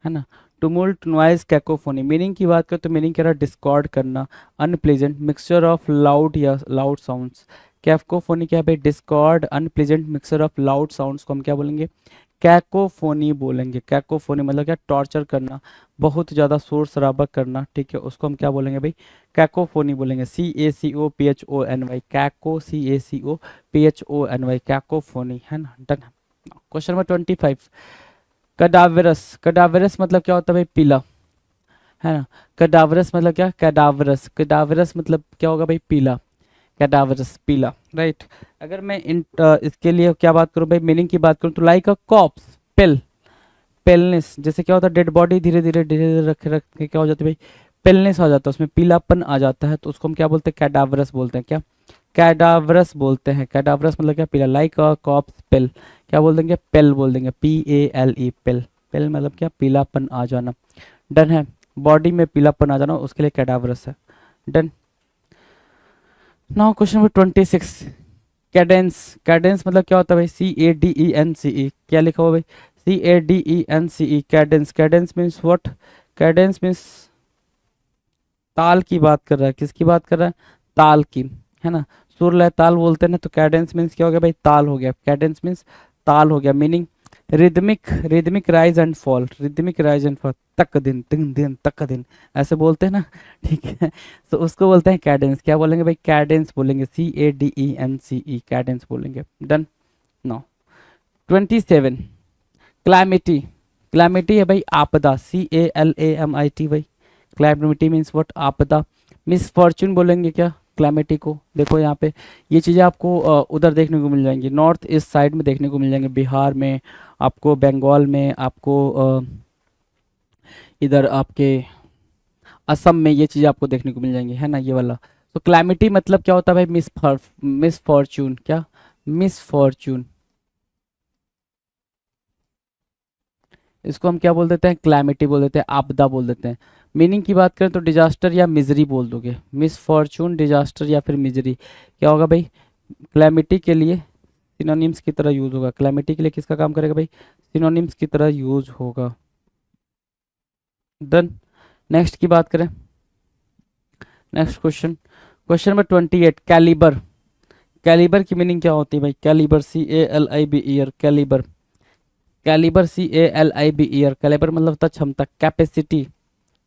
है ना। टुमुल्ट, नॉइज, कैकोफोनी। मीनिंग की बात करें तो मीनिंग कह रहा है डिस्कॉर्ड करना, अनप्लेजेंट, मिक्सचर ऑफ लाउड या लाउड साउंड्स। कैकोफोनी क्या है भाई? Discord, unpleasant, mixture of loud sounds को हम क्या बोलेंगे? कैकोफोनी बोलेंगे। कैकोफोनी मतलब क्या? टॉर्चर करना, बहुत ज़्यादा शोर शराबा करना, ठीक है, उसको हम क्या बोलेंगे भाई? कैकोफोनी बोलेंगे। CACOPHONY, कैको, CACOPHONY, कैकोफोनी, है ना। डन। Question number 25, कडावरस। कडावरस मतलब क्या होता है भाई? पीला, है ना। कडावरस मतलब क्या? कैडावरस, कैडावरस मतलब क्या होगा भाई? पीला, कैडावरस, पीला, राइट। अगर मैं इसके लिए क्या बात करूं भाई, मीनिंग की बात करूं तो like a corpse, pale, paleness. जैसे क्या होता है? डेड बॉडी धीरे धीरे धीरे धीरे रख रख के क्या हो जाती है भाई? पेलनेस आ जाता है, उसमें पीलापन आ जाता है, तो उसको हम क्या बोलते हैं? कैडावरस बोलते हैं। क्या? कैडावरस बोलते हैं। कैडावरस मतलब क्या? पीला, लाइक अ कॉप्स पेल, क्या बोल देंगे? पेल बोल देंगे, PALE, पेल। पेल मतलब क्या? पीलापन आ जाना। डन है। बॉडी में पीलापन आ जाना, उसके लिए कैडावरस है। Done. Now question number 26, Cadence. Cadence मतलब क्या होता है भाई? CADENCE, क्या लिखा हुआ भाई? CADENCE, Cadence. Cadence means what? Cadence means ताल की बात कर रहा है। किसकी बात कर रहा है? ताल की, है ना। सुर लय ताल बोलते हैं ना, तो कैडेंस मीन्स क्या हो गया भाई? ताल हो गया। कैडेंस मीन्स ताल हो गया। Meaning rhythmic, rhythmic rise and fall, rhythmic rise and fall, तक दिन तिन दिन तक दिन, ऐसे बोलते हैं ना, ठीक है। तो उसको बोलते हैं कैडेंस। क्या बोलेंगे भाई? कैडेंस बोलेंगे, CADENCE, कैडेंस बोलेंगे। डन। No 27, calamity. क्लैमिटी है भाई आपदा, CALAMIT भाई। Calamity means what? आपदा। मिसफॉर्चून बोलेंगे क्या? क्लैमिटी को। देखो यहाँ पे ये चीज़ें आपको उधर देखने को मिल जाएंगी, नॉर्थ ईस्ट साइड में देखने को मिल जाएंगे, बिहार में आपको, बंगाल में आपको, इधर आपके असम में ये चीज़ें आपको देखने को मिल जाएंगी, है ना, ये वाला। तो क्लैमिटी मतलब क्या होता है भाई? मिसफॉर्चून। क्या? मिसफॉर्चून। इसको हम क्या बोल देते हैं? क्लैमिटी बोल देते हैं, आपदा बोल देते हैं। मीनिंग की बात करें तो डिजास्टर या मिजरी बोल दोगे। मिसफॉर्चून, डिजास्टर या फिर मिजरी क्या होगा भाई? क्लैमिटी के लिए सिनोनिम्स की तरह यूज होगा। क्लैमिटी के लिए किसका काम करेगा भाई? सिनोनिम्स की तरह यूज होगा। डन। नेक्स्ट की बात करें, next question, question number 28, calibre. Calibre की मीनिंग क्या होती है भाई? Calibre, CALIBER, calibre. Calibre, CALIBER, calibre मतलब होता है क्षमता, कैपेसिटी।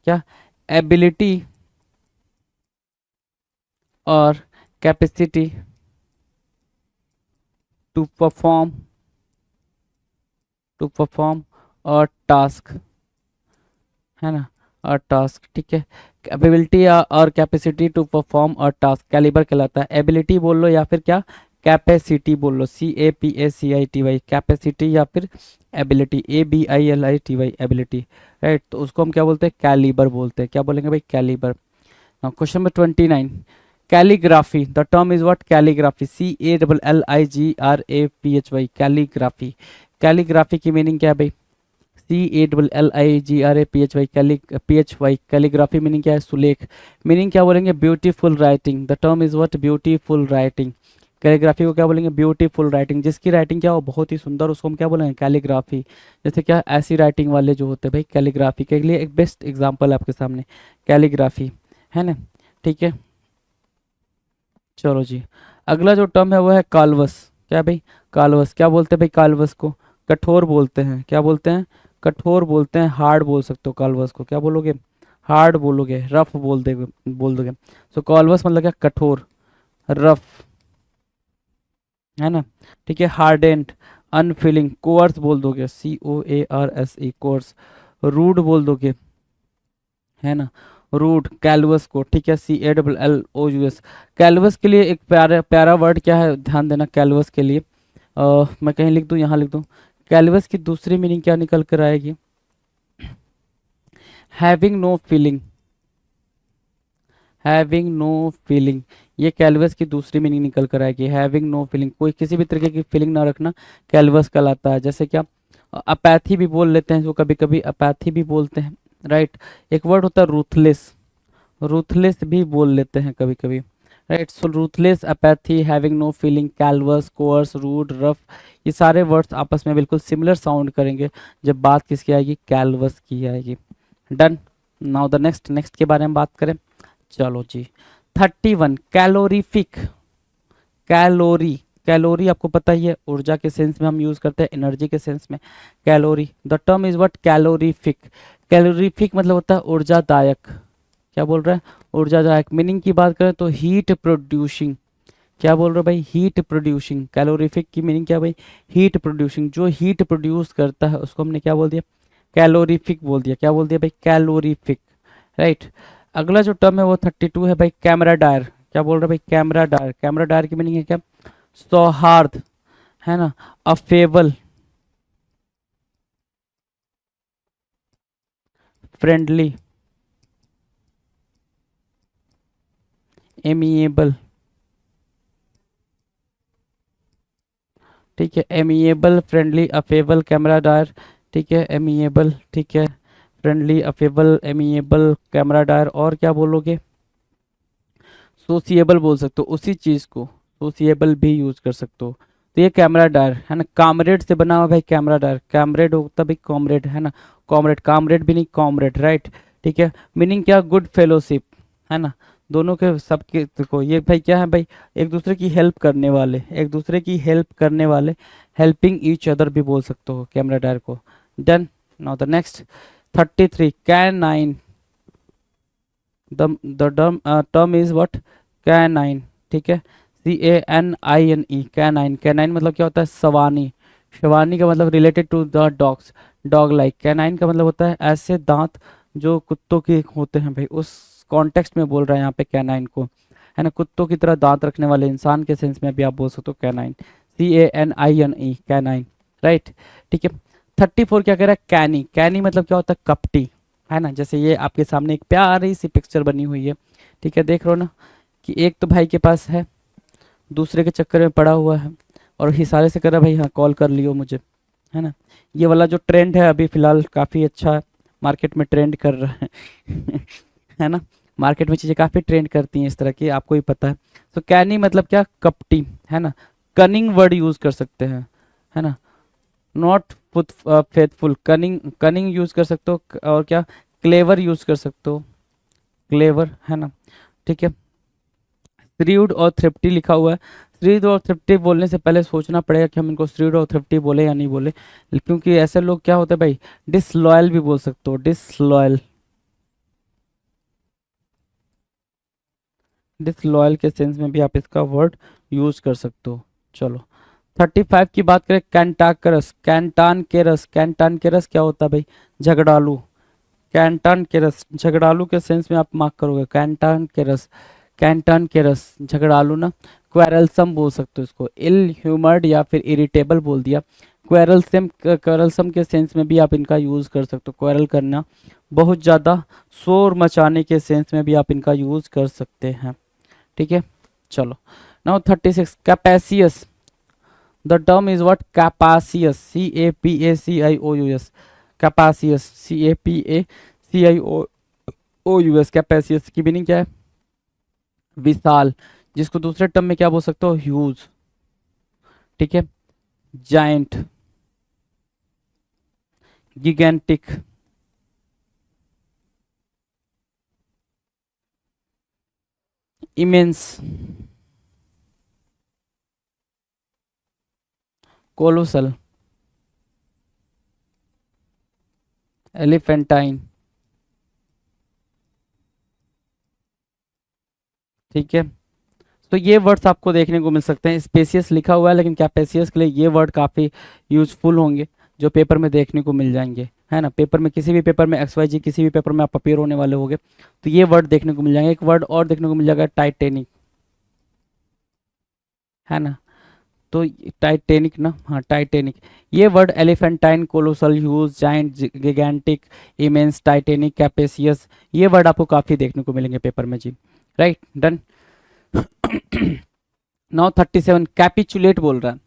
क्या? एबिलिटी और capacity to perform, to perform और टास्क, है ना, और टास्क, ठीक है। कैपेबिलिटी और कैपेसिटी टू परफॉर्म और टास्क कैलिबर कहलाता है। एबिलिटी बोल लो या फिर क्या? कैपेसिटी बोल लो, CAPACITY, कैपेसिटी या फिर एबिलिटी, ABILITY, एबिलिटी, राइट। तो उसको हम क्या बोलते हैं? कैलिबर बोलते हैं। क्या बोलेंगे भाई? Calibre. Question number 29, calligraphy. The term is what? Calligraphy, CALLIGRAPHY, calligraphy. Calligraphy की मीनिंग क्या है भाई? CALLIGRAPHY, PHY, कैलीग्राफी मीनिंग क्या है? सुलेख। मीनिंग क्या बोलेंगे? Beautiful writing. The term is what? Beautiful writing. Calligraphy को क्या बोलेंगे? Beautiful writing. जिसकी राइटिंग क्या हो? बहुत ही सुंदर, उसको हम क्या बोलेंगे? कैलीग्राफी। जैसे क्या? ऐसी राइटिंग वाले जो होते हैं भाई, कैलीग्राफी के लिए एक बेस्ट एग्जाम्पल आपके सामने, कैलीग्राफी, है ना, ठीक है। चलो जी, अगला जो टर्म है वो है काल्वस। क्या भाई? काल्वस। क्या बोलते हैं भाई काल्वस को? कठोर बोलते हैं। क्या बोलते हैं? कठोर बोलते हैं, हार्ड बोल सकते हो काल्वस को। क्या बोलोगे? हार्ड बोलोगे, रफ बोल दोगे। सो काल्वस मतलब क्या? कठोर, रफ, है ना, ठीक है। हार्डेंड, अनफीलिंग, कोर्स बोल दोगे, COARSE, कोर्स। रूड बोल दोगे, है ना, रूड, कैलवस को, ठीक है, CALLOUS। कैलवस के लिए एक प्यारा प्यारा वर्ड क्या है? ध्यान देना कैलवस के लिए। मैं कहीं लिख दूं, यहाँ लिख दूं। कैलवस की दूसरी मीनिंग क्या निकल कर आएगी? Having no feeling, having no feeling, ये कैलवस की दूसरी मीनिंग निकल कर आएगी। हैविंग नो फीलिंग, कोई किसी भी तरीके की फीलिंग ना रखना, कैलवस कहलाता है। जैसे क्या? अपैथी भी बोल लेते हैं, जो कभी कभी अपैथी भी बोलते हैं, राइट। एक वर्ड होता है रूथलेस, रूथलेस भी बोल लेते हैं कभी कभी, right. So ruthless, apathy, having no feeling, callous, coarse, rude, rough, ये सारे वर्ड्स आपस में बिल्कुल सिमिलर साउंड करेंगे जब बात किसकी आएगी, कैलवस की आएगी। डन। नाउ द नेक्स्ट के बारे में बात करें। चलो जी, 31 कैलोरीफिक। कैलोरी, कैलोरी आपको पता ही है, ऊर्जा के सेंस में हम यूज करते हैं, एनर्जी के सेंस में calorie. The term is what, calorific. Calorific मतलब होता है ऊर्जादायक। क्या बोल रहा है, ऊर्जादायक। मीनिंग की बात करें तो हीट प्रोड्यूसिंग। क्या बोल रहे हो भाई, हीट प्रोड्यूसिंग। कैलोरीफिक की मीनिंग क्या भाई, हीट प्रोड्यूसिंग। जो हीट प्रोड्यूस करता है उसको हमने क्या बोल दिया, कैलोरीफिक बोल दिया। क्या बोल दिया भाई, कैलोरीफिक। राइट। अगला जो टर्म है वो 32 है भाई, कैमरा डायर। क्या बोल रहे भाई, कैमरा डायर। कैमरा डायर की मीनिंग है क्या, सौहार्द, है ना, अफेबल, फ्रेंडली, एमिएबल। ठीक है, amiable, friendly, affable, camaraderie. ठीक है, एमिएबल, ठीक है, friendly, affable, amiable, camaraderie. और क्या बोलोगे, सोसिएबल बोल सकते हो उसी चीज को, सोसिएबल भी यूज कर सकते हो। तो ये कैमरा डायर है ना, कामरेड से बना हुआ भाई कैमरा डायर। कैमरेड होता भाई कॉमरेड, है ना, कॉमरेड, कामरेड भी नहीं, कॉमरेड। राइट। ठीक है, मीनिंग क्या, गुड फेलोशिप, है ना, दोनों के सबके देखो ये भाई क्या है भाई, एक दूसरे की हेल्प करने वाले, एक दूसरे की हेल्प करने वाले, हेल्पिंग ईच अदर भी बोल सकते हो कैमरा डायर को। Done. Now the next 33 canine. The term is what, canine. ठीक है, CANINE, कैनाइन। कैनाइन मतलब क्या होता है, सवानी। शवानी का मतलब related to the dogs, dog like. Canine का मतलब होता है ऐसे दांत जो कुत्तों के होते हैं भाई, उस कॉन्टेक्स्ट में बोल रहा है यहाँ पे कैनाइन को, है ना, कुत्तों की तरह दांत रखने वाले इंसान के सेंस में भी आप बोल सकते हो कैनाइन, CANINE, कैनाइन। राइट। ठीक है, 34 क्या कह रहा है, कैनी। कैनी मतलब क्या होता है, कपटी, है ना। जैसे ये आपके सामने एक प्यारी सी पिक्चर बनी हुई है, ठीक है, देख रहे हो ना, कि एक तो भाई के पास है, दूसरे के चक्कर में पड़ा हुआ है और इशारे से कर रहा है भाई हाँ कॉल कर लियो मुझे, है ना। ये वाला जो ट्रेंड है अभी फिलहाल काफ़ी अच्छा मार्केट में ट्रेंड कर रहा है है ना, मार्केट में चीज़ें काफ़ी ट्रेंड करती हैं इस तरह की, आपको ही पता है। तो कैनी मतलब क्या, कपटी, है ना। कनिंग वर्ड यूज़ कर सकते हैं, है ना, not faithful, cunning, cunning use कर सकते हो। और क्या, क्लेवर यूज़ कर सकते हो, क्लेवर, है ना। ठीक है, श्रीड और थ्रिफ्टी लिखा हुआ है। श्रीड और थ्रिफ्टी बोलने से पहले सोचना पड़ेगा कि हम इनको श्रीड और थ्रिफ्टी बोले या नहीं बोले, क्योंकि ऐसे लोग क्या होते हैं भाई, डिसलॉयल भी बोल सकते हो, डिसलॉयल। डिसलॉयल के सेंस में भी आप इसका वर्ड यूज कर सकते हो। चलो 35 की बात करें, कैंटाकरस, कैंटान के रस। कैंटान के रस क्या होता है भाई, झगड़ालू। कैंटान के रस, झगड़ालू के सेंस में आप मार्क करोगे, कैंटान के रस, कैंटान के रस, झगड़ालू ना। क्वेरलसम बोल सकते हो इसको, इल ह्यूमर्ड या फिर इरिटेबल बोल दिया। क्वेरलसम, क्वेरलसम के सेंस में भी आप इनका यूज कर सकते हो, क्वेरल करना, बहुत ज़्यादा शोर मचाने के सेंस में भी आप इनका यूज कर सकते हैं। ठीक है, चलो now 36 capacious. The term is what, capacious, CAPACIOUS, capacious, CAPACIOUS। Capacious की मीनिंग क्या है, विशाल, जिसको दूसरे टर्म में क्या बोल सकते हो, ह्यूज। ठीक है, जायंट, गिगेंटिक, इमेंस, कोलोसल, एलिफेंटाइन। ठीक है, तो ये वर्ड्स आपको देखने को मिल सकते हैं। स्पेसियस लिखा हुआ है लेकिन कैपेसियस के लिए ये वर्ड काफ़ी यूजफुल होंगे जो पेपर में देखने को मिल जाएंगे, है ना। पेपर में, किसी भी पेपर में, XYZ किसी भी पेपर में आप अपेयर होने वाले होंगे तो ये वर्ड देखने को मिल जाएंगे। एक वर्ड और देखने को मिल जाएगा, टाइटेनिक, है ना। तो टाइटेनिक ना, हाँ टाइटेनिक, ये word elephantine, colossal, huge, giant, gigantic, immense, titanic, capacious, ये वर्ड आपको काफ़ी देखने को मिलेंगे पेपर में जी। Right, done. नाउ 37 कैपिचुलेट बोल रहा है,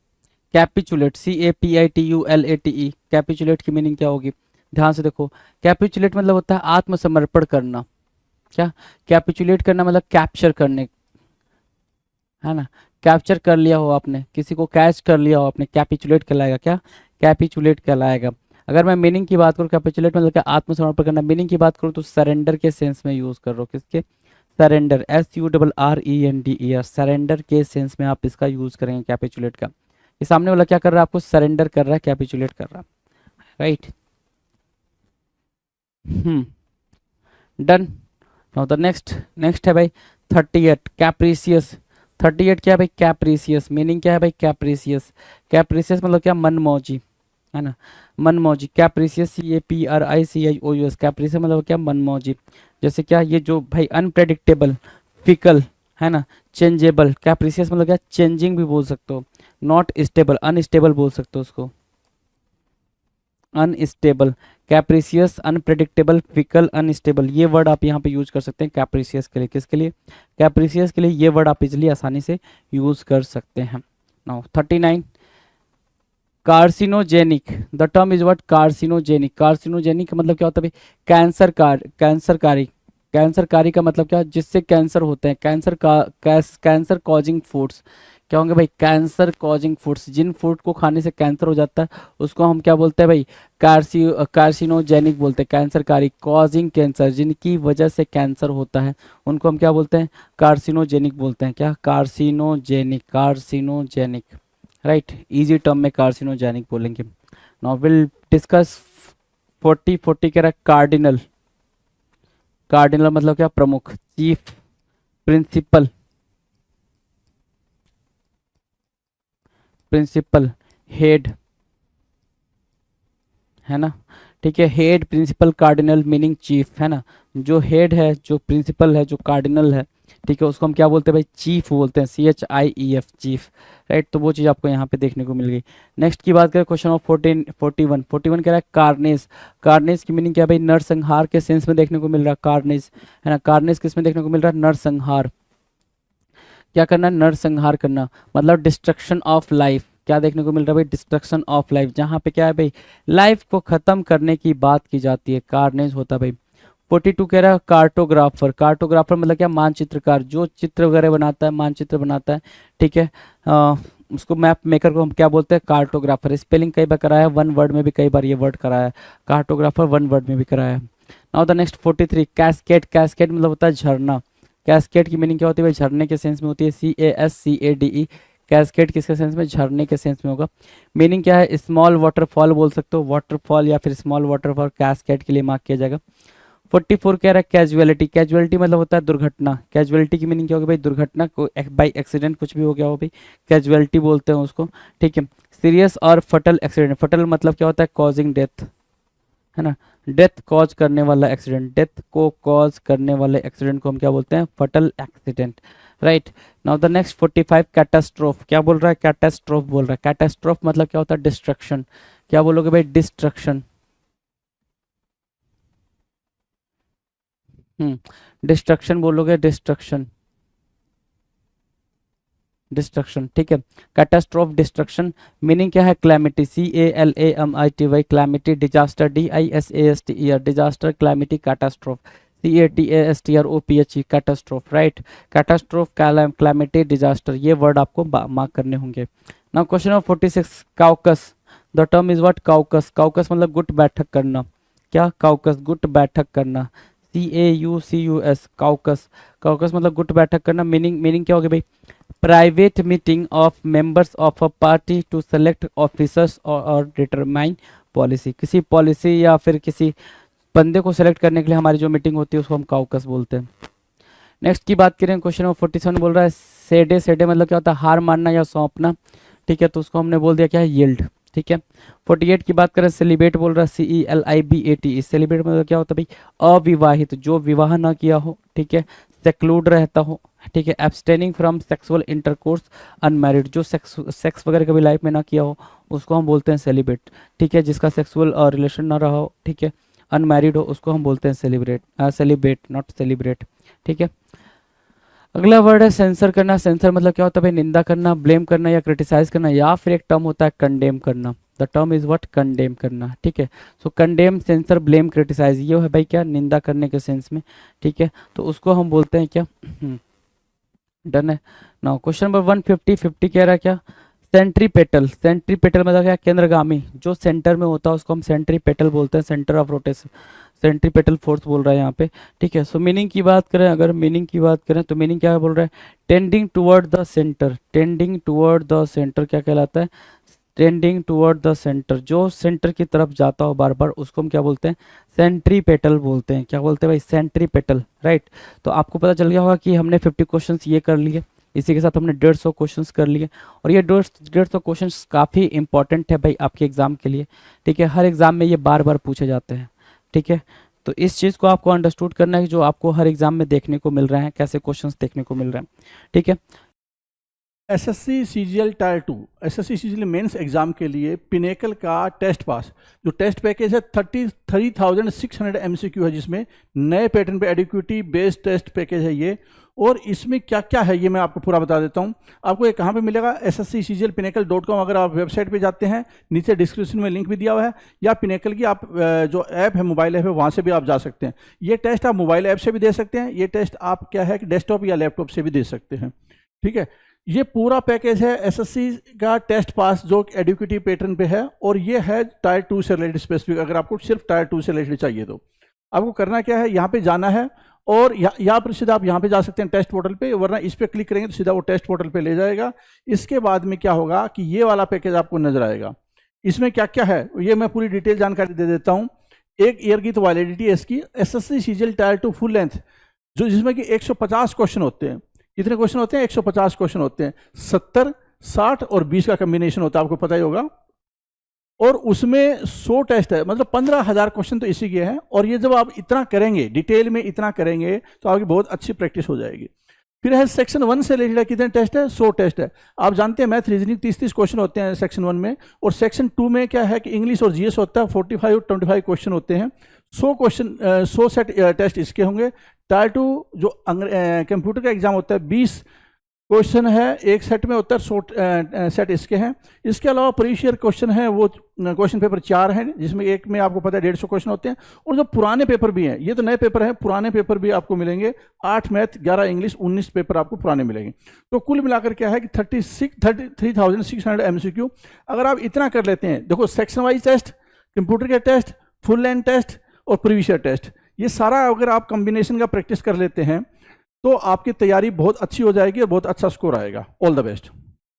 कैपिचुलेट, CAPITULATE। कैपिचुलेट की मीनिंग क्या होगी, ध्यान से देखो। कैपिचुलेट मतलब होता है आत्मसमर्पण करना। क्या, कैपिचुलेट करना मतलब कैप्चर करने, है ना, कैप्चर कर लिया हो आपने, किसी को कैच कर लिया हो आपने, कैपिचुलेट कहलाएगा। क्या? कैपिचुलेट कहलाएगा। अगर मैं मीनिंग की बात करूँ, कैपिचुलेट मतलब क्या? आत्मसमर्पण करना। मीनिंग की बात करूँ तो सरेंडर के सेंस में यूज कर रहा हूँ। किसके? सरेंडर, SURRENDER, सरेंडर के सेंस में आप इसका यूज करेंगे कैपिचुलेट का। ये सामने वाला क्या कर रहा है? आपको सरेंडर कर रहा है, कैपिचुलेट कर रहा है, right. Done. Now the next, next है भाई 38, कैप्रीसियस। 38 क्या है भाई? कैप्रीसियस। मीनिंग क्या है भाई? कैप्रीसियस। कैप्रीसियस मतलब क्या? मनमौजी, है ना, मनमौजी। कैप्रीसियस, CAPRICIOUS, कैप्रीसियस मतलब क्या? मनमौजी। जैसे क्या? ये जो भाई अनप्रेडिक्टेबल, फिकल, है ना, चेंजेबल। कैप्रीसियस मतलब क्या? चेंजिंग भी बोल सकते हो, नॉट स्टेबल, अनस्टेबल बोल सकते हो उसको, अनस्टेबल। कैप्रिसियस, अनप्रेडिक्टेबल, फिकल, अनस्टेबल, ये वर्ड आप यहाँ पे यूज कर सकते हैं कैप्रिसियस के लिए। किसके लिए? कैप्रिसियस के लिए। ये वर्ड आप इजिली आसानी से यूज कर सकते हैं। Now 39, carcinogenic. The term is what? Carcinogenic. Carcinogenic का मतलब क्या होता है भाई? कैंसरकारी। कैंसरकारी का मतलब क्या? जिससे कैंसर होते हैं, कैंसर कॉजिंग फूड्स। क्या होंगे भाई? Cancer causing foods. जिन फूड को खाने से कैंसर हो जाता है उसको हम क्या बोलते हैं भाई? कार्सिनोजेनिक बोलते हैं। कैंसरकारी, कॉजिंग कैंसर, जिनकी वजह से कैंसर होता है उनको हम क्या बोलते हैं? कार्सिनोजेनिक बोलते हैं। क्या? Carcinogenic, carcinogenic, right. Easy term में कार्सिनोजेनिक बोलेंगे। नाउ विल डिस्कस 40 कह रहा है कार्डिनल। कार्डिनल मतलब क्या? प्रमुख, चीफ, प्रिंसिपल, प्रिंसिपल, हेड, है ना, ठीक है। Head, principal, cardinal, meaning chief, है ना। जो हेड है, जो प्रिंसिपल है, जो कार्डिनल है, ठीक है, उसको हम क्या बोलते हैं भाई? चीफ बोलते हैं, CHIEF, चीफ, राइट। तो वो चीज़ आपको यहाँ पे देखने को मिल गई। नेक्स्ट की बात करें, क्वेश्चन ऑफ 41 कह रहा है कार्नेज। कार्नेज की मीनिंग क्या है भाई? नरसंहार के सेंस में देखने को मिल रहा है कार्नेज, है ना। कार्नेज किस में देखने को मिल रहा है? नरसंहार। क्या करना है? नरसंहार करना, मतलब डिस्ट्रक्शन ऑफ लाइफ। क्या देखने को मिल रहा है भाई? Destruction of life. जहाँ पे क्या है भाई? लाइफ को खत्म करने की बात की जाती है, कार्नेज होता है भाई। 42 कह रहा है कार्टोग्राफर। कार्टोग्राफर मतलब क्या? मानचित्रकार, जो चित्र वगैरह बनाता है, मानचित्र बनाता है, ठीक है। उसको मैप मेकर को हम क्या बोलते हैं? कार्टोग्राफर। स्पेलिंग कई बार कराया है, वन वर्ड में भी कई बार ये वर्ड कराया है, कार्टोग्राफर वन वर्ड में भी कराया है। Now the next 43, cascade. Cascade मतलब होता है झरना। कैस्केड की मीनिंग क्या होती है भाई? झरने के सेंस में होती है, CASCADE। कैस्केड किसके सेंस में? झरने के सेंस में होगा। मीनिंग क्या है? स्मॉल वाटरफॉल बोल सकते हो, वाटरफॉल या फिर स्मॉल वाटरफॉल, कैस्केड के लिए मार्क किया जाएगा। 44 कह रहा है कैजुअलिटी। कैजुअलिटी मतलब होता है दुर्घटना। कैजुअलिटी की मीनिंग क्या होगी भाई? दुर्घटना को, बाई एक्सीडेंट कुछ भी हो गया हो भाई, कैजुअलिटी बोलते हैं उसको, ठीक है। सीरियस और फटल एक्सीडेंट। फटल मतलब क्या होता है? कॉजिंग डेथ, है ना, डेथ कॉज करने वाला एक्सीडेंट। डेथ को कॉज करने वाले एक्सीडेंट को हम क्या बोलते हैं? फटल accident, right. Now the next 45, catastrophe. क्या बोल रहा है? कैटास्ट्रोफ बोल रहा है। कैटास्ट्रोफ मतलब क्या होता है? डिस्ट्रक्शन। क्या बोलोगे भाई? डिस्ट्रक्शन। डिस्ट्रक्शन बोलोगे, डिस्ट्रक्शन, डिस्ट्रक्शन, ठीक है। Catastrophe, destruction. मीनिंग क्या है? Calamity, CALAMITY, calamity, disaster, DISASTER, disaster, calamity, catastrophe, CATASTROPHE, catastrophe, right. Catastrophe, calamity, disaster, ये वर्ड आपको मार्क करने होंगे। Now question of 46, caucus. The term is what? Caucus. Caucus मतलब गुट बैठक करना। क्या? काउकस, गुट बैठक करना, CAUCUS, काउकस। काउकस मतलब गुट बैठक करना। मीनिंग क्या होगी भाई? Private meeting of members of a party to select officers और डिटरमाइन पॉलिसी। किसी पॉलिसी या फिर किसी बंदे को सेलेक्ट करने के लिए हमारी जो मीटिंग होती है उसको हम काउकस बोलते हैं। नेक्स्ट की बात करें, क्वेश्चन नंबर 47 बोल रहा है सेडे। सेडे मतलब क्या होता है? हार मानना या सौंपना, ठीक है। तो उसको हमने बोल दिया क्या है? यील्ड, ठीक है। 48 की बात करें, सेलिब्रेट बोल रहा है, CELIBATE। सेलिब्रेट मतलब क्या होता है भाई? अविवाहित, जो विवाह ना किया हो, ठीक है, सेक्लूड रहता हो, ठीक है। Abstaining from sexual intercourse, unmarried, जो सेक्स वगैरह कभी लाइफ में ना किया हो उसको हम बोलते हैं सेलिब्रेट, ठीक है। जिसका सेक्सुअल रिलेशन ना रहा हो, ठीक है, अनमैरिड हो, उसको हम बोलते हैं सेलिब्रेट, नॉट सेलिब्रेट, ठीक है। अगला वर्ड है सेंसर करना। सेंसर मतलब क्या होता है भाई? निंदा करना, ब्लेम करना या क्रिटिसाइज करना, या फिर एक टर्म होता है कंडेम करना। The term is what? Condemn करना, ठीक है। सो कंडेम, सेंसर, ब्लेम, क्रिटिसाइज, ये है भाई क्या? निंदा करने के सेंस में, ठीक है। तो उसको हम बोलते हैं क्या? डन है। नाउ क्वेश्चन नंबर 150 कह रहा है क्या, सेंट्रीपेटल। सेंट्रीपेटल मतलब क्या, केंद्रगामी, जो सेंटर में होता है उसको हम सेंट्रीपेटल बोलते हैं, centre of rotation, centripetal force बोल रहा है यहाँ पे, ठीक है। सो मीनिंग की बात करें, अगर मीनिंग की बात करें तो मीनिंग क्या बोल रहा है, tending toward the centre, tending toward the centre क्या कहलाता है, टेंडिंग टुवर्ड द सेंटर, जो सेंटर की तरफ जाता हो बार बार उसको हम क्या बोलते हैं, सेंट्रीपेटल बोलते हैं। क्या बोलते हैं भाई, सेंट्रीपेटल, राइट। तो आपको पता चल गया होगा कि हमने 50 क्वेश्चंस ये कर लिए, इसी के साथ हमने 150 क्वेश्चंस कर लिए, और ये 150 क्वेश्चंस काफ़ी इंपॉर्टेंट है भाई आपके एग्जाम के लिए, ठीक है। हर एग्जाम में ये बार बार पूछे जाते हैं, ठीक है। तो इस चीज़ को आपको अंडरस्टूड करना है, जो आपको हर एग्जाम में देखने को मिल रहे हैं, कैसे क्वेश्चंस देखने को मिल रहे हैं, ठीक है। SSC CGL tier 2 SSC CGL mains exam के लिए पिनेकल का टेस्ट पास जो टेस्ट पैकेज है 33,600 एमसीक्यू है, जिसमें नए पैटर्न पे एडिक्विटी बेस्ड टेस्ट पैकेज है ये। और इसमें क्या क्या है ये मैं आपको पूरा बता देता हूँ। आपको ये कहाँ पे मिलेगा, ssccglpinnacle.com, अगर आप वेबसाइट पे जाते हैं नीचे डिस्क्रिप्शन में लिंक भी दिया हुआ है, या पिनेकल की आप जो ऐप है, मोबाइल ऐप है, वहाँ से भी आप जा सकते हैं। ये टेस्ट आप मोबाइल ऐप से भी दे सकते हैं, ये टेस्ट आप क्या है कि डेस्कटॉप या लैपटॉप से भी दे सकते हैं, ठीक है। ये पूरा पैकेज है एसएससी का टेस्ट पास जो एडिक्विटी पैटर्न पे है, और ये है टायर 2 से रिलेटेड स्पेसिफिक। अगर आपको सिर्फ टायर 2 से रिलेटेड चाहिए तो आपको करना क्या है, यहाँ पे जाना है, और यहाँ पर सीधा आप यहाँ पे जा सकते हैं टेस्ट पोर्टल पे, वरना इस पर क्लिक करेंगे तो सीधा वो टेस्ट पोर्टल पे ले जाएगा। इसके बाद में क्या होगा कि ये वाला पैकेज आपको नजर आएगा। इसमें क्या क्या है ये मैं पूरी डिटेल जानकारी दे देता हूँ। 1 ईयर की तो वैलिडिटी है इसकी, SSC CGL tier 2 full length, जो जिसमें कि 150 क्वेश्चन होते हैं। कितने क्वेश्चन होते हैं, 150 क्वेश्चन होते हैं, 70, 60 और 20 का कॉम्बिनेशन होता है, आपको पता ही होगा। और उसमें 100 टेस्ट है, मतलब 15,000 क्वेश्चन तो इसी के हैं। और ये जब आप इतना करेंगे, डिटेल में इतना करेंगे, तो आपकी बहुत अच्छी प्रैक्टिस हो जाएगी। फिर है सेक्शन 1 से रिलेटेड कितने टेस्ट है, 100 टेस्ट है। आप जानते हैं मैथ रीजनिंग 30-30 क्वेश्चन होते हैं सेक्शन 1 में, और सेक्शन 2 में क्या है कि इंग्लिश और जीएस होता है, 45-25 क्वेश्चन होते हैं। 100 क्वेश्चन 100 सेट टेस्ट इसके होंगे। टायर 2 जो कंप्यूटर का एग्जाम होता है 20 क्वेश्चन है, एक सेट में होता है, 100 सेट इसके हैं। इसके अलावा प्रीवियस ईयर क्वेश्चन है, वो क्वेश्चन पेपर 4 हैं, जिसमें एक में आपको पता है 150 क्वेश्चन होते हैं। और जो पुराने पेपर भी हैं, ये तो नए पेपर हैं, पुराने पेपर भी आपको मिलेंगे, 8 मैथ, 11 इंग्लिश, 19 पेपर आपको पुराने मिलेंगे। तो कुल मिलाकर क्या है कि 33,600 एमसीक्यू। अगर आप इतना कर लेते हैं, देखो सेक्शन वाइज टेस्ट, कंप्यूटर के टेस्ट, फुल लेंथ टेस्ट और प्रीवियस ईयर टेस्ट, ये सारा अगर आप कॉम्बिनेशन का प्रैक्टिस कर लेते हैं तो आपकी तैयारी बहुत अच्छी हो जाएगी और बहुत अच्छा स्कोर आएगा। All the best.